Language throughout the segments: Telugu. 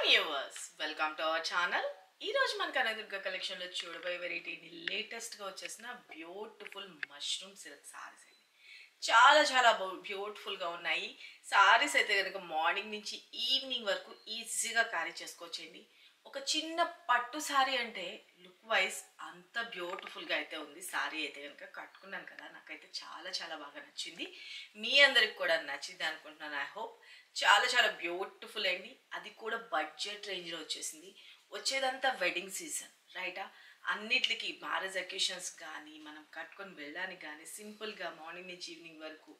Viewers welcome to our channel. ఈ రోజు మన కనకదుర్గ కలెక్షన్ లో చూడబోయే వెరైటీ లేటెస్ట్ గా వచ్చేసిన బ్యూటిఫుల్ మష్రూమ్ సిల్క్ సారీస్ అండి. చాలా చాలా బ్యూటిఫుల్ గా ఉన్నాయి. సారీస్ అయితే కనుక మార్నింగ్ నుంచి ఈవినింగ్ వరకు ఈజీగా క్యారీ చేసుకోవచ్చండి. ఒక చిన్న పట్టు సారీ అంటే లుక్ వైజ్ అంత బ్యూటిఫుల్ గా అయితే ఉంది. సారీ అయితే కనుక కట్టుకున్నాను కదా, నాకైతే చాలా చాలా బాగా నచ్చింది. మీ అందరికి కూడా నచ్చింది అనుకుంటున్నాను. I hope. చాలా చాలా బ్యూటిఫుల్ అండి. అది కూడా బడ్జెట్ రేంజ్లో వచ్చేసింది. వచ్చేదంతా వెడ్డింగ్ సీజన్ రైటా. అన్నిటికి మ్యారేజ్ అకేషన్స్ కానీ మనం కట్టుకొని వెళ్ళడానికి కానీ సింపుల్గా మార్నింగ్ నుంచి ఈవినింగ్ వరకు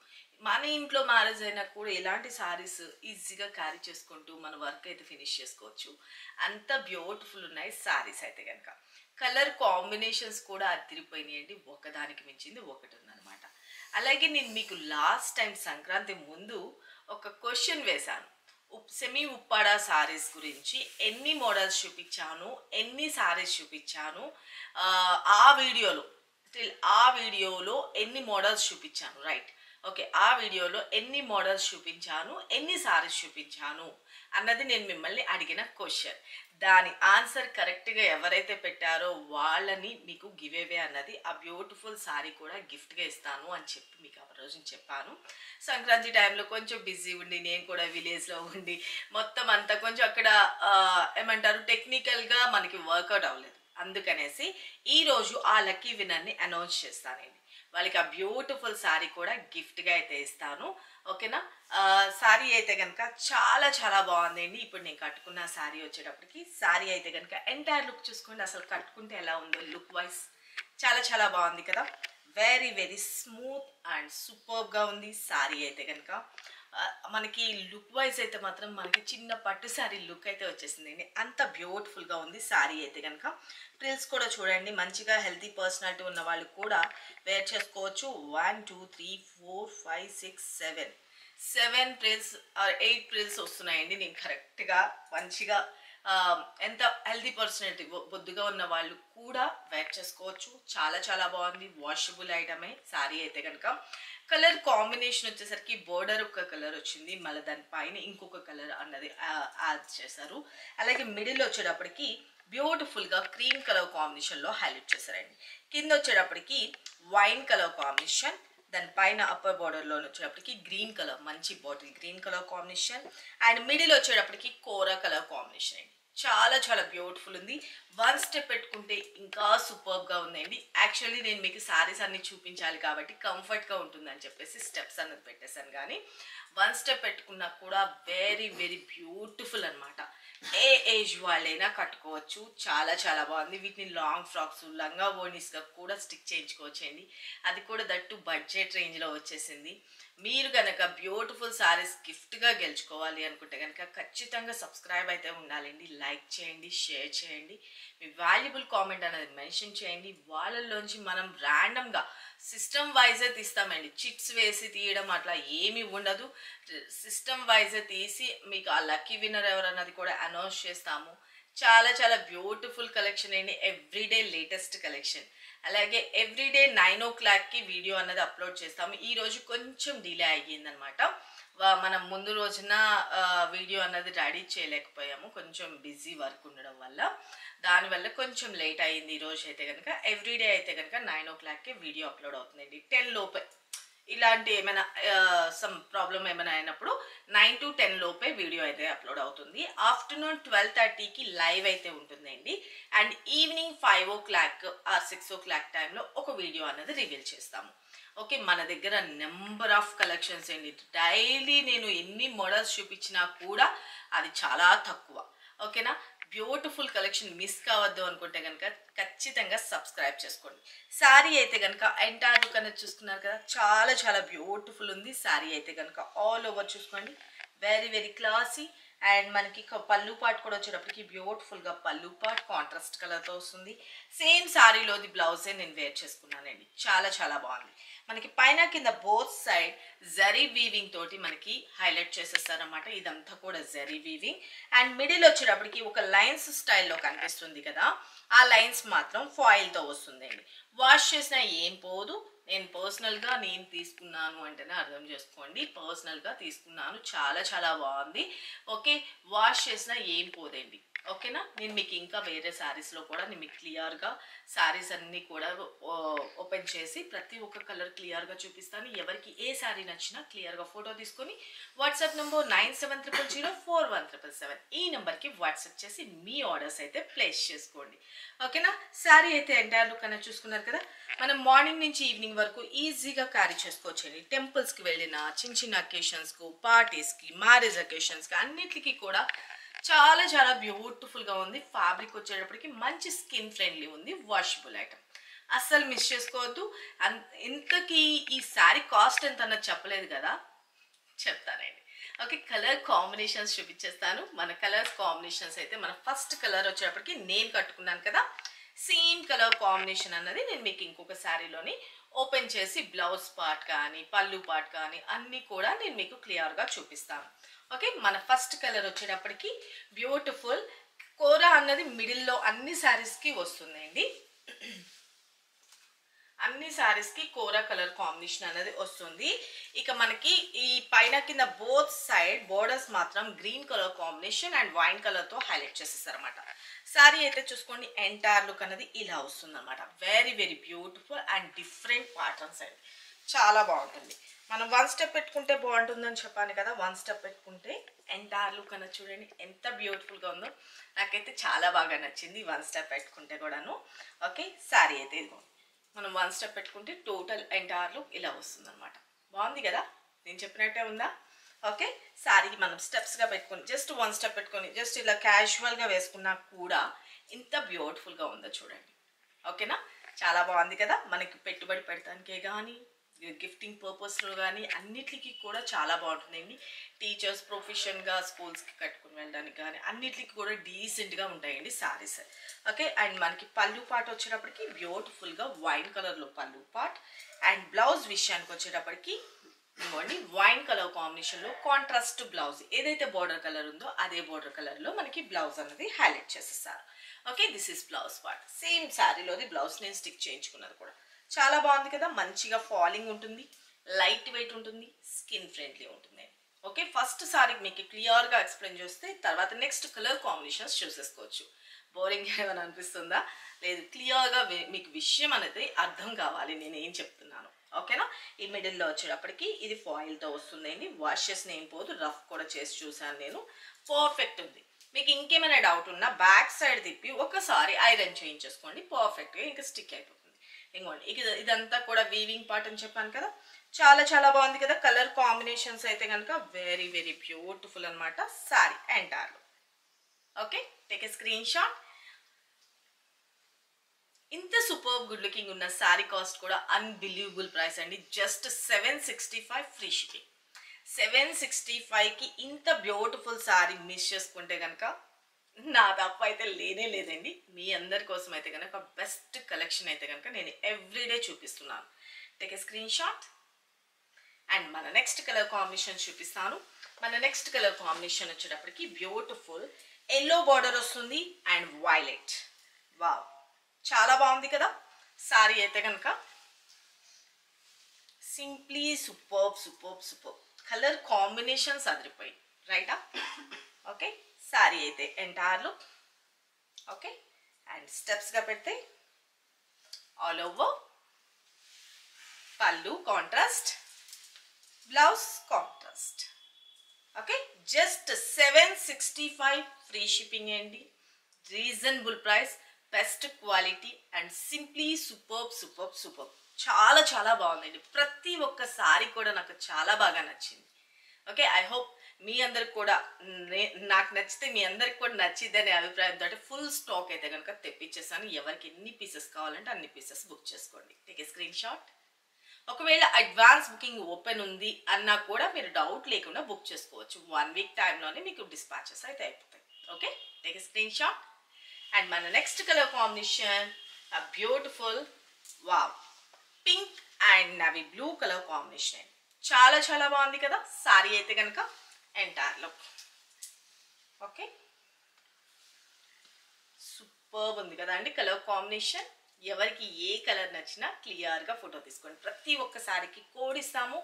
మన ఇంట్లో మ్యారేజ్ అయినా కూడా ఇలాంటి సారీస్ ఈజీగా క్యారీ చేసుకుంటూ మన వర్క్ అయితే ఫినిష్ చేసుకోవచ్చు. అంత బ్యూటిఫుల్ ఉన్నాయి సారీస్ అయితే కనుక. కలర్ కాంబినేషన్స్ కూడా అదిరిపోయినాయండి. ఒకదానికి మించింది ఒకటి ఉందన్నమాట. అలాగే నేను మీకు లాస్ట్ టైం సంక్రాంతి ముందు ఒక క్వశ్చన్ వేశాను. సెమీ ఉప్పాడ సారీస్ గురించి ఎన్ని మోడల్స్ చూపించాను, ఎన్ని సారీస్ చూపించాను, ఆ వీడియోలో ఎన్ని మోడల్స్ చూపించాను, రైట్. ఓకే, ఆ వీడియోలో ఎన్ని మోడల్స్ చూపించాను, ఎన్ని సారీస్ చూపించాను అన్నది నేను మిమ్మల్ని అడిగిన క్వశ్చన్. దాని ఆన్సర్ కరెక్ట్గా ఎవరైతే పెట్టారో వాళ్ళని మీకు గివ్ అవే అన్నది ఆ బ్యూటిఫుల్ సారీ కూడా గిఫ్ట్గా ఇస్తాను అని చెప్పి మీకు ఆ రోజు చెప్పాను. సంక్రాంతి టైంలో కొంచెం బిజీ ఉండి, నేను కూడా విలేజ్లో ఉండి మొత్తం అంతా కొంచెం అక్కడ ఏమంటారు టెక్నికల్గా మనకి వర్కౌట్ అవ్వలేదు. అందుకనేసి ఈరోజు ఆ లక్కీ విన్నర్ని అనౌన్స్ చేస్తానండి. వాళ్ళకి ఆ బ్యూటిఫుల్ శారీ కూడా గిఫ్ట్గా అయితే ఇస్తాను. ఓకేనా. శారీ అయితే కనుక చాలా చాలా బాగుందండి. ఇప్పుడు నేను కట్టుకున్న శారీ వచ్చేటప్పటికి శారీ అయితే కనుక ఎంటైర్ లుక్ చూసుకోండి. అసలు కట్టుకుంటే ఎలా ఉందో లుక్ వైజ్ చాలా చాలా బాగుంది కదా. వెరీ వెరీ స్మూత్ అండ్ సూపర్గా ఉంది శారీ అయితే కనుక. మనకి లుక్ వైజ్ అయితే మాత్రం మనకి చిన్న పట్టు శారీ లుక్ అయితే వచ్చేసిందండి. అంత బ్యూటిఫుల్గా ఉంది శారీ అయితే కనుక. ప్రిల్స్ కూడా చూడండి, మంచిగా హెల్తీ పర్సనాలిటీ ఉన్న వాళ్ళు కూడా వేర్ చేసుకోవచ్చు. 1 2 3 4 5 6 7 ప్రిల్స్ 8 ప్రిల్స్ వస్తున్నాయండి. నేను కరెక్ట్గా మంచిగా ఎంత హెల్తీ పర్సనాలిటీ బొద్దుగా ఉన్న వాళ్ళు కూడా వేర్ చేసుకోవచ్చు. చాలా చాలా బాగుంది. వాషబుల్ ఐటమే శారీ అయితే కనుక. కలర్ కాంబినేషన్ వచ్చేసరికి బోర్డర్ ఒక కలర్ వచ్చింది, మళ్ళీ దానిపైన ఇంకొక కలర్ అన్నది యాడ్ చేశారు. అలాగే మిడిల్ వచ్చేటప్పటికి బ్యూటిఫుల్గా క్రీమ్ కలర్ కాంబినేషన్లో హైలైట్ చేశారండి. కింద వచ్చేటప్పటికి వైన్ కలర్ కాంబినేషన్, దానిపైన అప్పర్ బార్డర్లో వచ్చేటప్పటికి గ్రీన్ కలర్, మంచి bottle green colour combination, and middle వచ్చేటప్పటికి కోరా కలర్ కాంబినేషన్ అండి. చాలా చాలా బ్యూటిఫుల్ ఉంది. వన్ స్టెప్ పెట్టుకుంటే ఇంకా సూపర్గా ఉందండి. యాక్చువల్లీ నేను మీకు శారీస్ అన్ని చూపించాలి కాబట్టి కంఫర్ట్గా ఉంటుందని చెప్పేసి స్టెప్స్ అన్నది పెట్టేశాను. కానీ వన్ స్టెప్ పెట్టుకున్నా కూడా వెరీ వెరీ బ్యూటిఫుల్ అనమాట. ఏ ఏజ్ వాళ్ళైనా కట్టుకోవచ్చు. చాలా చాలా బాగుంది. వీటిని లాంగ్ ఫ్రాక్స్, లంగా ఓనీస్గా కూడా స్టిక్ చేయించుకోవచ్చు అండి. అది కూడా దట్టు బడ్జెట్ రేంజ్లో వచ్చేసింది. మీరు కనుక బ్యూటిఫుల్ శారీస్ గిఫ్ట్గా గెలుచుకోవాలి అనుకుంటే కనుక ఖచ్చితంగా సబ్స్క్రైబ్ అయితే ఉండాలండి. లైక్ చేయండి, షేర్ చేయండి, మీ వాల్యుబుల్ కామెంట్ అనేది మెన్షన్ చేయండి. వాళ్ళలోంచి మనం ర్యాండమ్గా సిస్టమ్ వైజే తీస్తామండి. చిట్స్ వేసి తీయడం అట్లా ఏమీ ఉండదు. సిస్టమ్ వైజే తీసి మీకు ఆ లక్కీ విన్నర్ ఎవరన్నది కూడా అనౌన్స్ చేస్తాము. చాలా చాలా బ్యూటిఫుల్ కలెక్షన్ అండి. Everyday latest collection. అలాగే ఎవ్రీడే 9 o'clockకి వీడియో అన్నది అప్లోడ్ చేస్తాము. ఈరోజు కొంచెం డిలే అయ్యిందనమాట. మనం ముందు రోజున వీడియో అన్నది రెడీ చేయలేకపోయాము, కొంచెం బిజీ వర్క్ ఉండడం వల్ల. దానివల్ల కొంచెం లేట్ అయ్యింది. ఈరోజు అయితే కనుక ఎవ్రీడే అయితే కనుక 9 o'clockకి వీడియో అప్లోడ్ అవుతుందండి. 10 లోపే ఇలాంటి ఏమైనా సమ్ ప్రాబ్లం ఏమైనా అయినప్పుడు 9 to 10 లోపే వీడియో అయితే అప్లోడ్ అవుతుంది. ఆఫ్టర్నూన్ 12:30కి లైవ్ అయితే ఉంటుందండి. And evening 5 o'clock are 6 o'clock టైంలో ఒక వీడియో అనేది రివీల్ చేస్తాము. ఓకే, మన దగ్గర నెంబర్ ఆఫ్ కలెక్షన్స్ అండి. డైలీ నేను ఎన్ని మోడల్స్ చూపించినా కూడా అది చాలా తక్కువ. ఓకేనా. బ్యూటిఫుల్ కలెక్షన్ మిస్ కావద్దు అనుకుంటే కనుక ఖచ్చితంగా సబ్స్క్రైబ్ చేసుకోండి. శారీ అయితే కనుక ఎంటైర్ లుక్ అనేది చూసుకున్నారు కదా, చాలా చాలా బ్యూటిఫుల్ ఉంది. శారీ అయితే కనుక ఆల్ ఓవర్ చూసుకోండి, వెరీ వెరీ క్లాసీ. అండ్ మనకి పళ్ళు పాట్ కూడా వచ్చేటప్పటికి బ్యూటిఫుల్గా పళ్ళు పాట్ కాంట్రాస్ట్ కలర్తో వస్తుంది. సేమ్ శారీలోది బ్లౌజే నేను వేర్ చేసుకున్నానండి. చాలా చాలా బాగుంది. మనకి పైన కింద బోత్ సైడ్ జరీ వీవింగ్ తోటి మనకి హైలైట్ చేసేస్తారనమాట. ఇదంతా కూడా జరీ వీవింగ్. అండ్ మిడిల్ వచ్చేటప్పటికి ఒక లైన్స్ స్టైల్లో కనిపిస్తుంది కదా, ఆ లైన్స్ మాత్రం ఫాయిల్తో వస్తుందండి. వాష్ చేసినా ఏం పోదు. నేను పర్సనల్గా నేను తీసుకున్నాను అంటేనే అర్థం చేసుకోండి. పర్సనల్గా తీసుకున్నాను, చాలా చాలా బాగుంది. ఓకే, వాష్ చేసినా ఏం పోదండి. ఓకేనా, నేను మీకు ఇంకా వేరే శారీస్లో కూడా నేను మీకు క్లియర్గా శారీస్ అన్నీ కూడా ఓపెన్ చేసి ప్రతి ఒక్క కలర్ క్లియర్గా చూపిస్తాను. ఎవరికి ఏ శారీ నచ్చినా క్లియర్గా ఫోటో తీసుకొని వాట్సాప్ నెంబర్ 9700041777 ఈ నెంబర్కి వాట్సాప్ చేసి మీ ఆర్డర్స్ అయితే ప్లేస్ చేసుకోండి. ఓకేనా, శారీ అయితే ఎంటైర్ లుక్ అనేది చూసుకున్నారు కదా. మనం మార్నింగ్ నుంచి ఈవినింగ్ వరకు ఈజీగా క్యారీ చేసుకోవచ్చండి. టెంపుల్స్కి వెళ్ళిన, చిన్న చిన్న అకేషన్స్కు, పార్టీస్కి, మ్యారేజ్ అకేషన్స్కి అన్నిటికీ కూడా చాలా చాలా బ్యూటిఫుల్గా ఉంది. ఫ్యాబ్రిక్ వచ్చేటప్పటికి మంచి స్కిన్ ఫ్రెండ్లీ ఉంది, వాషబుల్ ఐటమ్, అస్సలు మిస్ చేసుకోవద్దు. ఇంతకీ ఈ శారీ కాస్ట్ ఎంత అన్నది చెప్పలేదు కదా, చెప్తానండి. ఓకే, కలర్ కాంబినేషన్స్ చూపించేస్తాను. మన కలర్స్ కాంబినేషన్స్ అయితే మన ఫస్ట్ కలర్ వచ్చేటప్పటికి నేను కట్టుకున్నాను కదా, సేమ్ కలర్ కాంబినేషన్ అన్నది నేను మీకు ఇంకొక శారీలోని ఓపెన్ చేసి బ్లౌజ్ పార్ట్ కానీ పళ్ళు పార్ట్ కానీ అన్నీ కూడా నేను మీకు క్లియర్గా చూపిస్తాను. ఓకే, మన ఫస్ట్ కలర్ వచ్చేటప్పటికి బ్యూటిఫుల్ కోరా అన్నది మిడిల్లో అన్ని శారీస్కి వస్తుందండి. అన్ని శారీస్కి కోరా కలర్ కాంబినేషన్ అనేది వస్తుంది. ఇక మనకి ఈ పైన కింద బోత్ సైడ్ బోర్డర్స్ మాత్రం green colour combination and wine కలర్తో హైలైట్ చేసేసారనమాట. శారీ అయితే చూసుకోండి, ఎంటైర్ లుక్ అనేది ఇలా వస్తుంది అనమాట. Very very beautiful and different patterns అండి, చాలా బాగుంటుంది. మనం 1 స్టెప్ పెట్టుకుంటే బాగుంటుందని చెప్పాను కదా, 1 స్టెప్ పెట్టుకుంటే ఎంటైర్ లుక్ అనేది చూడండి ఎంత బ్యూటిఫుల్గా ఉందో. నాకైతే చాలా బాగా నచ్చింది 1 స్టెప్ పెట్టుకుంటే కూడాను. ఓకే, శారీ అయితే ఇదిగో మనం 1 స్టెప్ పెట్టుకుంటే టోటల్ ఎంటైర్ లుక్ ఇలా వస్తుంది అనమాట. బాగుంది కదా, నేను చెప్పినట్టే ఉందా. ఓకే, శారీకి మనం స్టెప్స్గా పెట్టుకొని జస్ట్ 1 స్టెప్ పెట్టుకొని జస్ట్ ఇలా క్యాజువల్గా వేసుకున్నా కూడా ఇంత బ్యూటిఫుల్గా ఉందో చూడండి. ఓకేనా, చాలా బాగుంది కదా. మనకి పెట్టుబడి పెడతానికే కానీ గిఫ్టింగ్ పర్పస్లో కానీ అన్నిటికీ కూడా చాలా బాగుంటుందండి. టీచర్స్ ప్రొఫెషన్గా స్కూల్స్కి కట్టుకుని వెళ్ళడానికి కానీ అన్నిటికీ కూడా డీసెంట్గా ఉంటాయండి శారీస్. ఓకే, అండ్ మనకి పళ్ళు పార్ట్ వచ్చేటప్పటికి బ్యూటిఫుల్గా వైన్ కలర్లో పళ్ళు పార్ట్ అండ్ బ్లౌజ్ విషయానికి వచ్చేటప్పటికి ఇవ్వండి వైన్ కలర్ కాంబినేషన్లో కాంట్రాస్ట్ బ్లౌజ్ ఏదైతే బోర్డర్ కలర్ ఉందో అదే బోర్డర్ కలర్లో మనకి బ్లౌజ్ అనేది హైలైట్ చేసేస్తారు. Okay, this is blouse part. Same శారీలోది బ్లౌజ్ నేను స్టిక్ చేయించుకున్నది కూడా చాలా బాగుంది కదా. మంచిగా ఫాలింగ్ ఉంటుంది, లైట్ వెయిట్ ఉంటుంది, స్కిన్ ఫ్రెండ్లీ ఉంటుంది. ఓకే, ఫస్ట్ సారీ మీకు క్లియర్గా ఎక్స్ప్లెయిన్ చేస్తే తర్వాత నెక్స్ట్ కలర్ కాంబినేషన్స్ చూసేసుకోవచ్చు. బోరింగ్ ఏమైనా అనిపిస్తుందా? లేదు, క్లియర్గా మీకు విషయం అనేది అర్థం కావాలి నేను ఏం చెప్తున్నాను. ఓకేనా, ఈ మిడిల్లో వచ్చేటప్పటికి ఇది ఫాయిల్తో వస్తుందండి. వాష్ చేసిన ఏం పోదు, రఫ్ కూడా చేసి చూసాను నేను, పర్ఫెక్ట్ ఉంది. మీకు ఇంకేమైనా డౌట్ ఉన్నా బ్యాక్ సైడ్ తిప్పి ఒకసారి ఐరన్ చేయించేసుకోండి, పర్ఫెక్ట్గా ఇంకా స్టిక్ అయిపోతుంది. ఇంకోండి ఇదంతా కూడా వీవింగ్ పార్ట్ అని చెప్పాను కదా, చాలా చాలా బాగుంది కదా. కలర్ కాంబినేషన్స్ అయితే కనుక వెరీ వెరీ బ్యూటిఫుల్ అనమాట sorry entire. Okay, take a screen shot. ఇంత సూపర్ గుడ్ లుకింగ్ ఉన్న శారీ కాస్ట్ కూడా అన్బిలీవబుల్ ప్రైస్ అండి, జస్ట్ 765 ఫ్రీ షిప్పింగ్. 765కి ఇంత బ్యూటిఫుల్ శారీ మిస్ చేసుకుంటే కనుక నా తప్పు అయితే లేనే లేదండి. మీ అందరి కోసం అయితే కనుక బెస్ట్ కలెక్షన్ అయితే కనుక నేను ఎవ్రీడే చూపిస్తున్నాను. Take a screenshot. And మన నెక్స్ట్ కలర్ కాంబినేషన్ చూపిస్తాను. మన నెక్స్ట్ కలర్ కాంబినేషన్ వచ్చేటప్పటికి బ్యూటిఫుల్ ఎల్లో బార్డర్ వస్తుంది అండ్ వైలెట్. వావ్, చాలా బాగుంది కదా శారీ అయితే కనుక. Simply superb superb superb colour combinations అదిరిపోయి రైటా. ఓకే, శారీ అయితే ఎంటైర్ లుక్. ఓకే, అండ్ స్టెప్స్గా పెడితే ఆల్ ఓవర్ పళ్ళు contrast, blouse contrast. Okay, just 765 free shipping అండి, reasonable price, best quality and simply superb superb superb. చాలా చాలా బాగుందండి. ప్రతి ఒక్క సారీ కూడా నాకు చాలా బాగా నచ్చింది. ఓకే, ఐ హోప్ మీ అందరికి కూడా నాకు నచ్చితే మీ అందరికి కూడా నచ్చింది అనే అభిప్రాయంతో ఫుల్ స్టాక్ అయితే కనుక తెప్పించేసాను. ఎవరికి ఎన్ని పీసెస్ కావాలంటే అన్ని పీసెస్ బుక్ చేసుకోండి. Take a screen shot. ఒకవేళ అడ్వాన్స్ బుకింగ్ ఓపెన్ ఉంది అన్నా కూడా మీరు డౌట్ లేకుండా బుక్ చేసుకోవచ్చు. 1 వీక్ టైంలోనే మీకు డిస్పాచెస్ అయితే అయిపోతాయి. Okay, take a screenshot. And మన next colour combination beautiful wow pink and navy blue colour combination. చాలా చాలా బాగుంది కదా సారీ అయితే కనుక ఎంటైర్ లుక్. ఓకే, సూపర్ ఉంది కదా అండి కలర్ కాంబినేషన్. ఎవరికి ఏ కలర్ నచ్చినా క్లియర్గా ఫోటో తీసుకోండి. ప్రతి ఒక్కసారికి కోడ్ ఇస్తాము,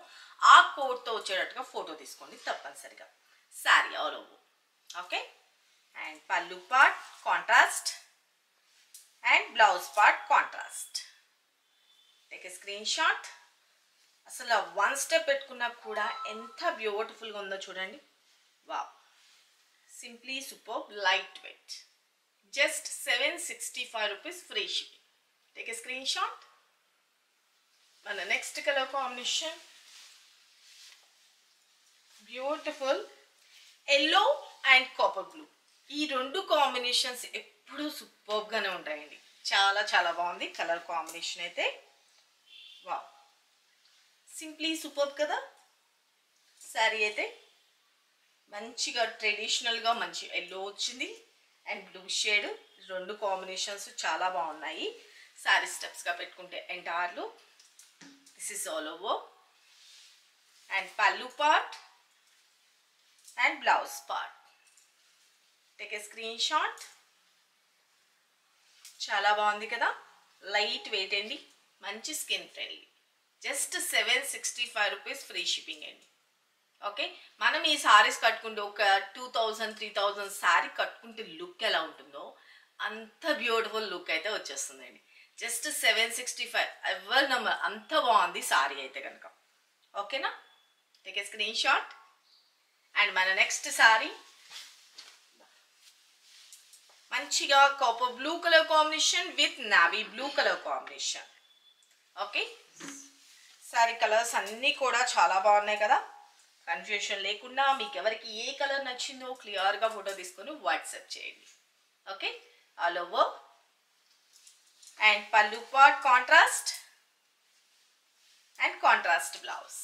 ఆ కోడ్తో వచ్చేటట్టుగా ఫోటో తీసుకోండి తప్పనిసరిగా. Sari all over. Okay, and పళ్ళు part contrast and blouse part contrast. Take a screenshot. అసలు వన్ స్టెప్ పెట్టుకున్నా కూడా ఎంత బ్యూటిఫుల్గా ఉందో చూడండి. Wow, simply super, light weight, just 765 rupees free shipping. Take a screenshot. మన next colour combination beautiful yellow and copper blue. ఈ రెండు కాంబినేషన్స్ ఎప్పుడూ సూపర్గానే ఉంటాయండి. చాలా చాలా బాగుంది కలర్ కాంబినేషన్ అయితే. వావ్, సింప్లీ సూపర్ కదా. శారీ అయితే మంచిగా ట్రెడిషనల్గా మంచి ఎల్లో వచ్చింది అండ్ బ్లూ షేడ్. రెండు కాంబినేషన్స్ చాలా బాగున్నాయి. శారీ స్టెప్స్గా పెట్టుకుంటే ఎంటైర్లు this is all over and పళ్ళు part and blouse part. Take a screenshot. చాలా బాగుంది కదా, లైట్ వెయిట్ అండి, మంచి skin friendly, just 765 rupees free shipping అండి. ఓకే, మనం ఈ సారీస్ కట్టుకుంటే ఒక 2000-3000 శారీ కట్టుకుంటే లుక్ ఎలా ఉంటుందో అంత బ్యూటిఫుల్ లుక్ అయితే వచ్చేస్తుందండి. జస్ట్ 765 ఎవరి నెంబర్, అంత బాగుంది సారీ అయితే కనుక. ఓకేనా, take a screenshot. And మన నెక్స్ట్ సారీ మంచిగా copper blue colour combination with navy blue colour combination. Okay, sorry colours అన్నీ కూడా చాలా బాగున్నాయి కదా. కన్ఫ్యూషన్ లేకుండా మీకు ఎవరికి ఏ కలర్ నచ్చిందో క్లియర్గా ఫోటో తీసుకొని వాట్సాప్ చేయండి. ఓకే, ఆల్ ఓవర్ అండ్ పళ్ళు part contrast and contrast blouse.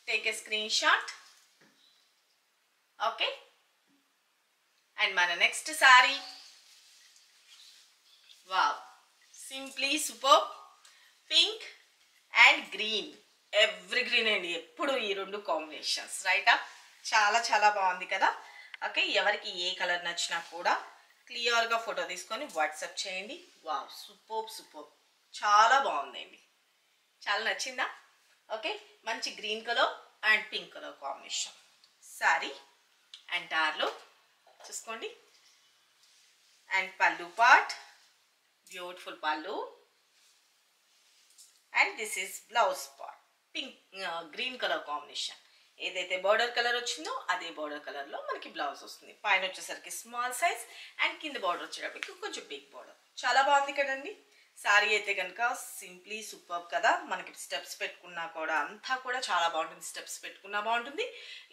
Take a screenshot. Okay, and మన next sari wow, simply super pink and green. Every green అండి ఎప్పుడు ఈ రెండు కాంబినేషన్స్ రైటా. చాలా చాలా బాగుంది కదా. ఓకే, ఎవరికి ఏ కలర్ నచ్చినా కూడా క్లియర్గా ఫోటో తీసుకొని వాట్సాప్ చేయండి. వావ్, సూపర్ సూపర్, చాలా బాగుందండి, చాలా నచ్చిందా. ఓకే, మంచి green colour and pink colour combination sari ఎంటైర్లో చూసుకోండి. అండ్ పళ్ళు పార్ట్ బ్యూటిఫుల్ పళ్ళు and this is blouse part pink green colour combination. ఏదైతే బార్డర్ కలర్ వచ్చిందో అదే బార్డర్ కలర్లో మనకి బ్లౌజ్ వస్తుంది. పైన వచ్చేసరికి స్మాల్ సైజ్ అండ్ కింద బార్డర్ వచ్చేటప్పటికి కొంచెం బిగ్ బార్డర్. చాలా బాగుంది కదండి సారీ అయితే కనుక. సింప్లీ సూపర్ కదా. మనకి స్టెప్స్ పెట్టుకున్నా కూడా అంతా కూడా చాలా బాగుంటుంది. స్టెప్స్ పెట్టుకున్నా బాగుంటుంది,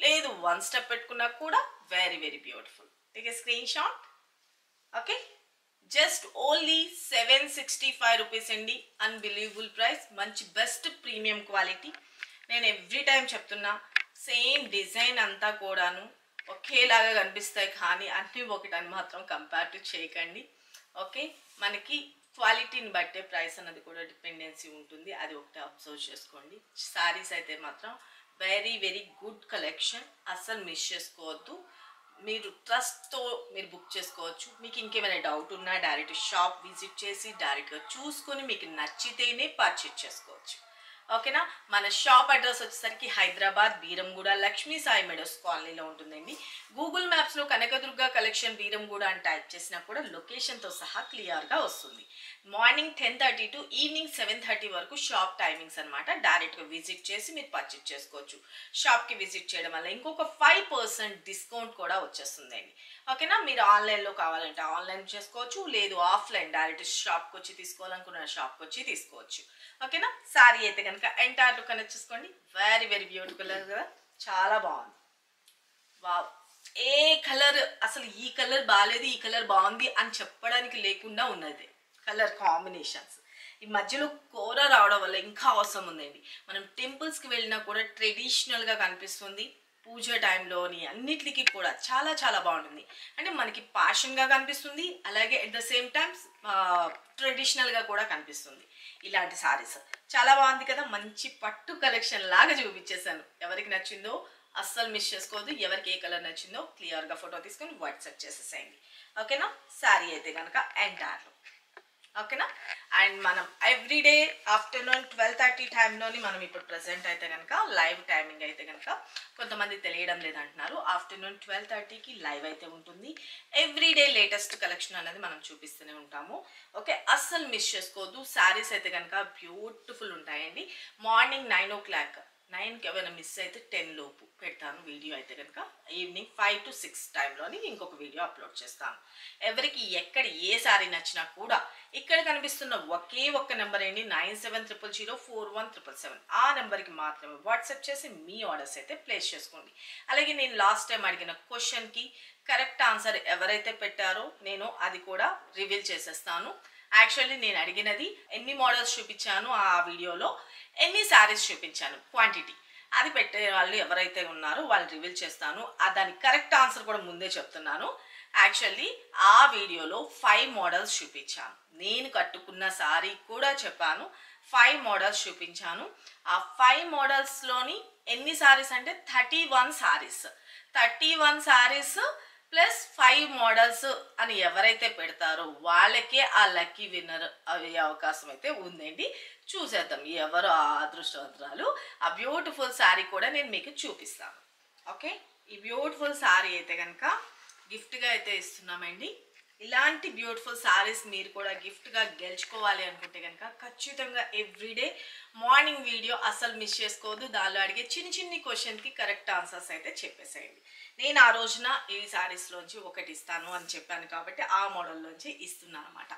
లేదు వన్ స్టెప్ పెట్టుకున్నా కూడా very very beautiful. Take a screenshot. Okay, just only 765 rupees అండి. అన్బిలీవబుల్ ప్రైస్, మంచి బెస్ట్ ప్రీమియం క్వాలిటీ. నేను ఎవ్రీ టైం చెప్తున్నా, సేమ్ డిజైన్ అంతా కూడాను ఒకేలాగా కనిపిస్తాయి కానీ అన్నీ ఒకటని మాత్రం కంపేర్ చేయకండి. ఓకే, మనకి క్వాలిటీని బట్టే ప్రైస్ అన్నది కూడా డిపెండెన్సీ ఉంటుంది, అది ఒకటి అబ్జర్వ్ చేసుకోండి. శారీస్ అయితే మాత్రం వెరీ వెరీ గుడ్ కలెక్షన్, అస్సలు మిస్ చేసుకోవద్దు. మీరు ట్రస్ట్తో మీరు బుక్ చేసుకోవచ్చు. మీకు ఇంకేమైనా డౌట్ ఉన్నా డైరెక్ట్ షాప్ విజిట్ చేసి డైరెక్ట్గా చూసుకొని మీకు నచ్చితేనే పర్చేజ్ చేసుకోవచ్చు. ఓకేనా. మన షాప్ అడ్రస్ వచ్చేసరికి హైదరాబాద్ బీరంగూడ లక్ష్మీ సాయి మెడోస్ కాలనీలో ఉంటుందండి. గూగుల్ మ్యాప్స్లో కనకదుర్గ కలెక్షన్ బీరంగూడ అని టైప్ చేసినా కూడా లొకేషన్తో సహా క్లియర్గా వస్తుంది. మార్నింగ్ 10:30 టు ఈవినింగ్ 7:30 వరకు షాప్ టైమింగ్స్ అనమాట. డైరెక్ట్గా విజిట్ చేసి మీరు పర్చేజ్ చేసుకోవచ్చు. షాప్కి విజిట్ చేయడం వల్ల ఇంకొక 5% డిస్కౌంట్ కూడా వచ్చేస్తుందండి. ఓకేనా. మీరు ఆన్లైన్లో కావాలంటే ఆన్లైన్ చేసుకోవచ్చు, లేదు ఆఫ్లైన్ డైరెక్ట్ షాప్కి వచ్చి తీసుకోవాలనుకున్న షాప్కి వచ్చి తీసుకోవచ్చు. ఓకేనా. శారీ అయితే కనుక ఎంటైర్ లుక్ అనేది చూసుకోండి. వెరీ వెరీ బ్యూటిఫుల్ కదా, చాలా బాగుంది. వావ్, ఏ కలర్ అసలు ఈ కలర్ బాగాలేదు ఈ కలర్ బాగుంది అని చెప్పడానికి లేకుండా ఉన్నది కలర్ కాంబినేషన్స్. ఈ మధ్యలో కూర రావడం వల్ల ఇంకా అవసరం ఉందండి. మనం టెంపుల్స్కి వెళ్ళినా కూడా ట్రెడిషనల్గా కనిపిస్తుంది. పూజ టైంలోని అన్నిటికీ కూడా చాలా చాలా బాగుంటుంది. అంటే మనకి ప్యాషన్గా కనిపిస్తుంది, అలాగే అట్ ద సేమ్ టైమ్స్ ట్రెడిషనల్గా కూడా కనిపిస్తుంది. ఇలాంటి సారీస్ చాలా బాగుంది కదా. మంచి పట్టు కలెక్షన్ లాగా చూపించేశాను. ఎవరికి నచ్చిందో అస్సలు మిస్ చేసుకోవద్దు. ఎవరికి ఏ కలర్ నచ్చిందో క్లియర్గా ఫోటో తీసుకొని వాట్సాప్ చేసేసేయండి. ఓకేనా. శారీ అయితే కనుక ఎంటైర్లో ఓకేనా. అండ్ మనం ఎవ్రీడే ఆఫ్టర్నూన్ 12:30 టైంలోని మనం ఇప్పుడు ప్రజెంట్ అయితే కనుక లైవ్ టైమింగ్ అయితే కనుక కొంతమంది తెలియడం లేదంటున్నారు. ఆఫ్టర్నూన్ 12:30కి లైవ్ అయితే ఉంటుంది. ఎవ్రీడే లేటెస్ట్ కలెక్షన్ అనేది మనం చూపిస్తూనే ఉంటాము. ఓకే, అస్సలు మిస్ చేసుకోవద్దు. శారీస్ అయితే కనుక బ్యూటిఫుల్ ఉంటాయండి. మార్నింగ్ 9 o'clock 9కి ఏమైనా మిస్ అయితే 10 లోపు పెడతాను వీడియో అయితే కనుక. ఈవినింగ్ 5 to 6 టైంలోని ఇంకొక వీడియో అప్లోడ్ చేస్తాను. ఎవరికి ఎక్కడ ఏ శారీ నచ్చినా కూడా ఇక్కడ కనిపిస్తున్న ఒకే ఒక్క నెంబర్ ఏంటి 9700041777 ఆ నెంబర్కి మాత్రమే వాట్సాప్ చేసి మీ ఆర్డర్స్ అయితే ప్లేస్ చేసుకోండి. అలాగే నేను లాస్ట్ టైం అడిగిన క్వశ్చన్కి కరెక్ట్ ఆన్సర్ ఎవరైతే పెట్టారో నేను అది కూడా రివీల్ చేసేస్తాను. యాక్చువల్లీ నేను అడిగినది ఎన్ని మోడల్స్ చూపించాను ఆ వీడియోలో, ఎన్ని శారీస్ చూపించాను క్వాంటిటీ, అది పెట్టే వాళ్ళు ఎవరైతే ఉన్నారో వాళ్ళు రివీల్ చేస్తాను. దానికి కరెక్ట్ ఆన్సర్ కూడా ముందే చెప్తున్నాను. యాక్చువల్లీ ఆ వీడియోలో 5 మోడల్స్ చూపించాను. నేను కట్టుకున్న శారీ కూడా చెప్పాను. 5 మోడల్స్ చూపించాను. ఆ 5 మోడల్స్లోని ఎన్ని శారీస్ అంటే 31 శారీస్. 31 శారీస్ ప్లస్ 5 మోడల్స్ అని ఎవరైతే పెడతారో వాళ్ళకే ఆ లక్కీ విన్నర్ అయ్యే అవకాశం అయితే ఉందండి. చూసేద్దాం ఎవరు ఆ అదృష్టవంతురాలు. ఆ బ్యూటిఫుల్ శారీ కూడా నేను మీకు చూపిస్తాను. ఓకే, ఈ బ్యూటిఫుల్ శారీ అయితే కనుక గిఫ్ట్గా అయితే ఇస్తున్నామండి. ఇలాంటి బ్యూటిఫుల్ శారీస్ మీరు కూడా గిఫ్ట్గా గెలుచుకోవాలి అనుకుంటే కనుక ఖచ్చితంగా ఎవ్రీడే మార్నింగ్ వీడియో అస్సలు మిస్ చేసుకోవద్దు. దానిలో అడిగే చిన్ని చిన్ని క్వశ్చన్కి కరెక్ట్ ఆన్సర్స్ అయితే చెప్పేసేయండి. నేను ఆ రోజున ఈ శారీస్లోంచి ఒకటి ఇస్తాను అని చెప్పాను కాబట్టి ఆ మోడల్లోంచి ఇస్తున్నాను అనమాట.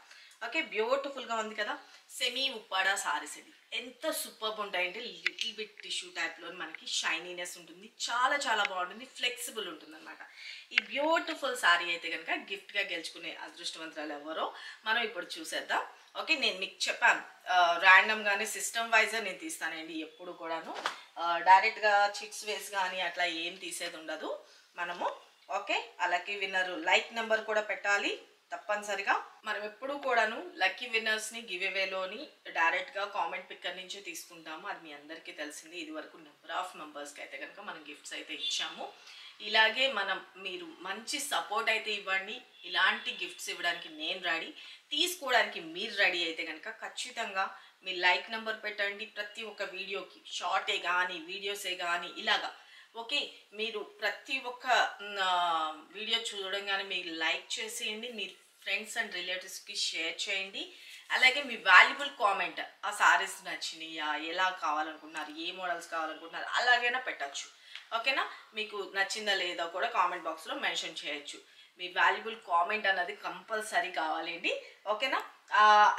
ఓకే, బ్యూటిఫుల్గా ఉంది కదా. సెమీ ఉప్పాడా సారీస్ ఇది ఎంత సూపర్బ్ ఉంటాయంటే లిటిల్ బిట్ టిష్యూ టైప్లో మనకి షైనీనెస్ ఉంటుంది. చాలా చాలా బాగుంటుంది, ఫ్లెక్సిబుల్ ఉంటుంది అనమాట. ఈ బ్యూటిఫుల్ శారీ అయితే కనుక గిఫ్ట్గా గెలుచుకునే అదృష్టవంతురాలు ఎవరో మనం ఇప్పుడు చూసేద్దాం. ఓకే, నేను మీకు చెప్పాను ర్యాండమ్గానే సిస్టమ్ వైజ్గా నేను తీస్తానండి. ఎప్పుడు కూడాను డైరెక్ట్గా చిట్స్ వేస్ కానీ అట్లా ఏం తీసేది ఉండదు మనము. ఓకే, ఆ లక్కీ విన్నర్ లైక్ నెంబర్ కూడా పెట్టాలి తప్పనిసరిగా. మనం ఎప్పుడు కూడాను లక్కీ విన్నర్స్ని గివ్ అవేలోని డైరెక్ట్గా కామెంట్ పిక్కర్ నుంచి తీసుకుంటాము. అది మీ అందరికీ తెలిసింది. ఇది వరకు నెంబర్ ఆఫ్ మెంబర్స్కి అయితే కనుక మనం గిఫ్ట్స్ అయితే ఇచ్చాము. ఇలాగే మీరు మంచి సపోర్ట్ అయితే ఇవ్వండి. ఇలాంటి గిఫ్ట్స్ ఇవ్వడానికి నేను రెడీ, తీసుకోవడానికి మీరు రెడీ అయితే కనుక ఖచ్చితంగా మీ లైక్ నెంబర్ పెట్టండి. ప్రతి ఒక్క వీడియోకి షార్టే కానీ వీడియోసే కానీ ఇలాగా. ఓకే, మీరు ప్రతి ఒక్క వీడియో చూడగానే మీరు లైక్ చేసేయండి, మీ ఫ్రెండ్స్ అండ్ రిలేటివ్స్కి షేర్ చేయండి. అలాగే మీ వాల్యుబుల్ కామెంట్, ఆ సారీస్ నచ్చినాయా, ఎలా కావాలనుకుంటున్నారు, ఏ మోడల్స్ కావాలనుకుంటున్నారు అలాగైనా పెట్టచ్చు. ఓకేనా, మీకు నచ్చిందా లేదా కూడా కామెంట్ బాక్స్లో మెన్షన్ చేయొచ్చు. మీ వాల్యుబుల్ కామెంట్ అన్నది కంపల్సరీ కావాలండి. ఓకేనా,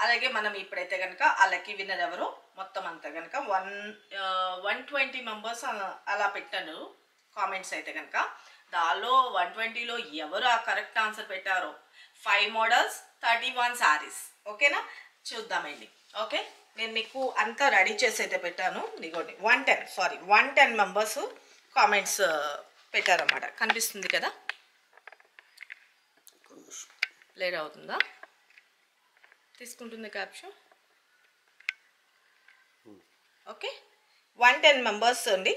అలాగే మనం ఇప్పుడైతే కనుక ఆ లక్కీ విన్నర్ ఎవరో మొత్తం అంతా కనుక 120 మెంబర్స్ అలా పెట్టాను కామెంట్స్ అయితే కనుక. దానిలో 120లో ఎవరు ఆ కరెక్ట్ ఆన్సర్ పెట్టారో 5 మోడల్స్ 31 శారీస్. ఓకేనా, చూద్దామండి. ఓకే, నేను మీకు అంతా రెడీ చేసి అయితే పెట్టాను. ఇదిగోండి 110 మెంబర్స్ కామెంట్స్ పెట్టారన్నమాట. కనిపిస్తుంది కదా, లేట్ అవుతుందా, తీసుకుంటుంది క్యాప్షన్. ఓకే, 110 మెంబర్స్ అండి.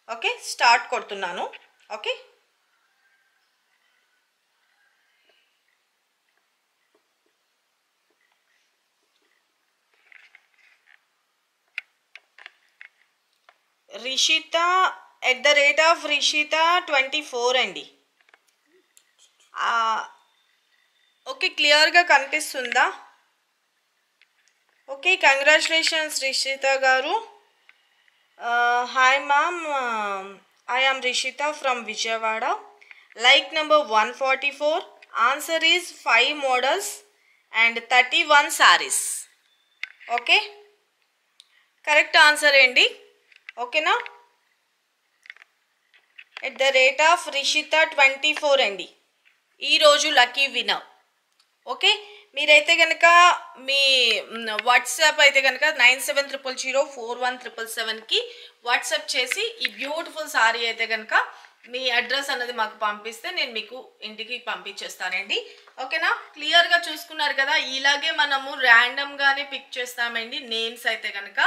ఓకే, స్టార్ట్ కొడుతున్నాను. ఓకే, రిషిత @Rishita24 అండి. ఓకే, క్లియర్గా కనిపిస్తుందా? ఓకే, కంగ్రాచులేషన్స్ రిషిత గారు. Hi ma'am, I am Rishita from Vijayawada. Like number 144. Answer is 5 models and 31 saris. Okay, correct answer ఏంటి. ఓకేనా, @Rishita24 అండి ఈరోజు లక్కీ విన్నర్. ఓకే, మీరైతే కనుక మీ వాట్సాప్ అయితే కనుక 9700041777కి వాట్సాప్ చేసి ఈ బ్యూటిఫుల్ శారీ అయితే కనుక మీ అడ్రస్ అన్నది మాకు పంపిస్తే నేను మీకు ఇంటికి పంపించేస్తానండి. ఓకేనా, క్లియర్గా చూసుకున్నారు కదా. ఇలాగే మనము ర్యాండమ్గానే పిక్ చేస్తామండి. నేమ్స్ అయితే కనుక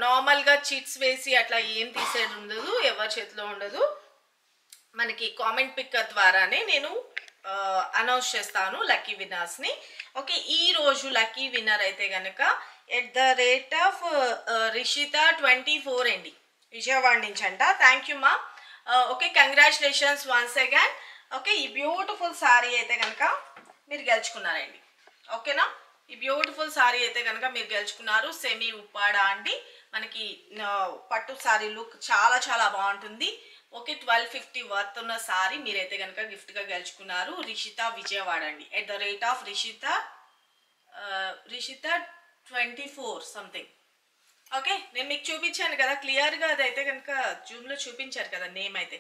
నార్మల్గా చీట్స్ వేసి అట్లా ఏం తీసేది ఉండదు, ఎవరి చేతిలో ఉండదు. మనకి కామెంట్ పిక్కర్ ద్వారానే నేను అనౌన్స్ చేస్తాను లక్కీ విన్నర్స్ని. ఓకే, ఈ రోజు లక్కీ విన్నర్ అయితే కనుక @ రిషిత 24 అండి, విజయవాడ నుంచి అంట. థ్యాంక్ యూ మా. Okay, congratulations once again. Okay, ఈ బ్యూటిఫుల్ శారీ అయితే కనుక మీరు గెలుచుకున్నారండి. ఓకేనా, ఈ బ్యూటిఫుల్ శారీ అయితే కనుక మీరు గెలుచుకున్నారు. సెమీ ఉప్పాడ అండి, మనకి పట్టు శారీ లుక్ చాలా చాలా బాగుంటుంది. ఓకే, 1250 వర్త్ ఉన్న శారీ మీరైతే కనుక గిఫ్ట్గా గెలుచుకున్నారు. రిషిత విజయవాడ అండి, @ రిషిత 24 సంథింగ్. ఓకే, నేను మీకు చూపించాను కదా క్లియర్గా, అదైతే కనుక జూమ్లో చూపించారు కదా నేమ్ అయితే.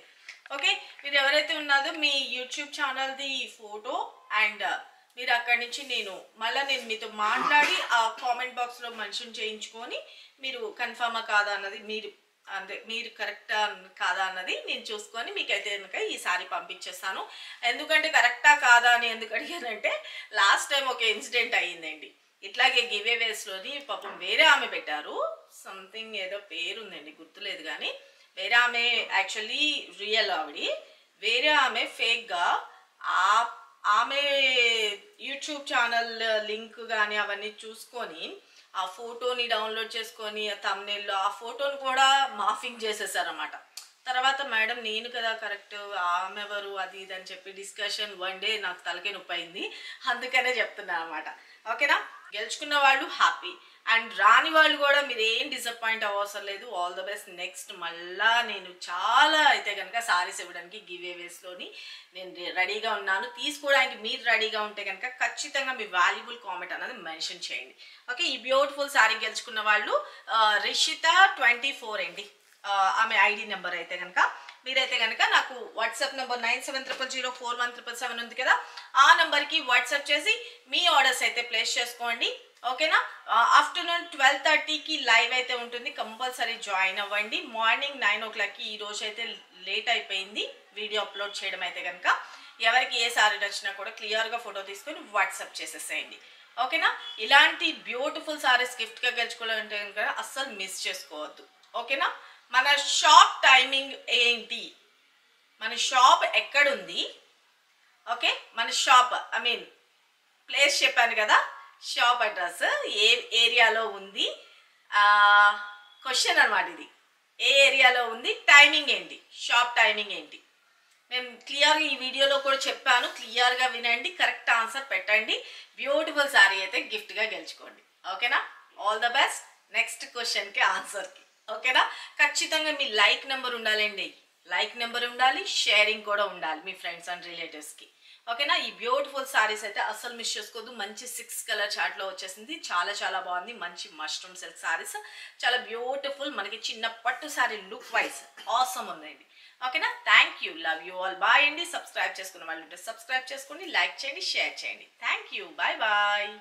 ఓకే, మీరు ఎవరైతే ఉన్నారో మీ యూట్యూబ్ ఛానల్ది ఫోటో అండ్ మీరు అక్కడి నుంచి నేను మీతో మాట్లాడి ఆ కామెంట్ బాక్స్లో మెన్షన్ చేయించుకొని మీరు కన్ఫర్మా కాదా అన్నది, మీరు కరెక్టా కాదా అన్నది నేను చూసుకొని మీకైతే కనుక ఈ సారీ పంపించేస్తాను. ఎందుకంటే కరెక్టా కాదా అని ఎందుకు అడిగానంటే, లాస్ట్ టైం ఒక ఇన్సిడెంట్ అయ్యిందండి ఇట్లాగే గివేవేస్లోని. పాపం వేరే ఆమె పెట్టారు, సంథింగ్ ఏదో పేరుందండి గుర్తులేదు, కానీ వేరే ఆమె యాక్చువల్లీ రియల్ ఆవిడ, వేరే ఆమె ఫేక్గా ఆమె యూట్యూబ్ ఛానల్ లింక్ కానీ అవన్నీ చూసుకొని ఆ ఫోటోని డౌన్లోడ్ చేసుకొని ఆ థంబ్నెయిల్లో ఆ ఫోటోని కూడా మార్ఫింగ్ చేసేసారన్నమాట. తర్వాత మేడం నేను కదా కరెక్ట్, ఆమె ఎవరు అది ఇది అని చెప్పి డిస్కషన్ 1 డే నాకు తలకే నొప్పి అయింది. అందుకనే చెప్తున్నాను అనమాట. ఓకేనా, గెలుచుకున్న వాళ్ళు హ్యాపీ అండ్ రాని వాళ్ళు కూడా మీరు ఏం డిసప్పాయింట్ అవ్వవసరం లేదు. All the best. నెక్స్ట్ మళ్ళా నేను చాలా అయితే కనుక సారీస్ ఇవ్వడానికి గివేవేస్లోని నేను రెడీగా ఉన్నాను. తీసుకోవడానికి మీరు రెడీగా ఉంటే కనుక ఖచ్చితంగా మీ వాల్యుబుల్ కామెంట్ అనేది మెన్షన్ చేయండి. ఓకే, ఈ బ్యూటిఫుల్ సారీ గెలుచుకున్న వాళ్ళు రిషిత 24 అండి, ఆమె ఐడి నెంబర్ అయితే కనుక మీరైతే కనుక నాకు వాట్సాప్ నెంబర్ 9700041777 ఉంది కదా, ఆ నెంబర్కి వాట్సాప్ చేసి మీ ఆర్డర్స్ అయితే ప్లేస్ చేసుకోండి. ఓకేనా, ఆఫ్టర్నూన్ 12:30కి లైవ్ అయితే ఉంటుంది, కంపల్సరీ జాయిన్ అవ్వండి. మార్నింగ్ 9 o'clockకి ఈ రోజు అయితే లేట్ అయిపోయింది వీడియో అప్లోడ్ చేయడం. అయితే కనుక ఎవరికి ఏ సారీ నచ్చినా కూడా క్లియర్గా ఫోటో తీసుకొని వాట్సాప్ చేసేసేయండి. ఓకేనా, ఇలాంటి బ్యూటిఫుల్ సారీస్ గిఫ్ట్గా గెలుచుకోవాలంటే కనుక అస్సలు మిస్ చేసుకోవద్దు. ఓకేనా, మన షాప్ టైమింగ్ ఏంటి, మన షాప్ ఎక్కడుంది, ఓకే మన షాప్ ప్లేస్ చెప్పాను కదా, షాప్ అడ్రస్ ఏ ఏరియాలో ఉంది, క్వశ్చన్ అనమాట ఇది, ఏ ఏరియాలో ఉంది, టైమింగ్ ఏంటి, షాప్ టైమింగ్ ఏంటి, నేను క్లియర్గా ఈ వీడియోలో కూడా చెప్పాను. క్లియర్గా వినండి, కరెక్ట్ ఆన్సర్ పెట్టండి, బ్యూటిఫుల్ శారీ అయితే గిఫ్ట్గా గెలుచుకోండి. ఓకేనా, ఆల్ ద బెస్ట్. నెక్స్ట్ క్వశ్చన్కి ఆన్సర్కి. ఓకేనా, ఖచ్చితంగా మీ లైక్ నెంబర్ ఉండాలండి, లైక్ నెంబర్ ఉండాలి, షేరింగ్ కూడా ఉండాలి మీ ఫ్రెండ్స్ అండ్ రిలేటివ్స్కి. ఓకేనా, ఈ బ్యూటిఫుల్ సారీస్ అయితే అస్సలు మిస్ చేసుకోవద్దు. మంచి 6 కలర్ చార్ట్లో వచ్చేసింది, చాలా చాలా బాగుంది. మంచి మష్రూమ్ సిల్క్ సారీస్, చాలా బ్యూటిఫుల్, మనకి చిన్న పట్టు సారీ లుక్ వైజ్ ఆసమ్ ఉందండి. ఓకేనా, thank you, love you all, bye అండి. సబ్స్క్రైబ్ చేసుకున్న వాళ్ళు ఉంటే సబ్స్క్రైబ్ చేసుకోండి, లైక్ చేయండి, షేర్ చేయండి. Thank you, bye bye.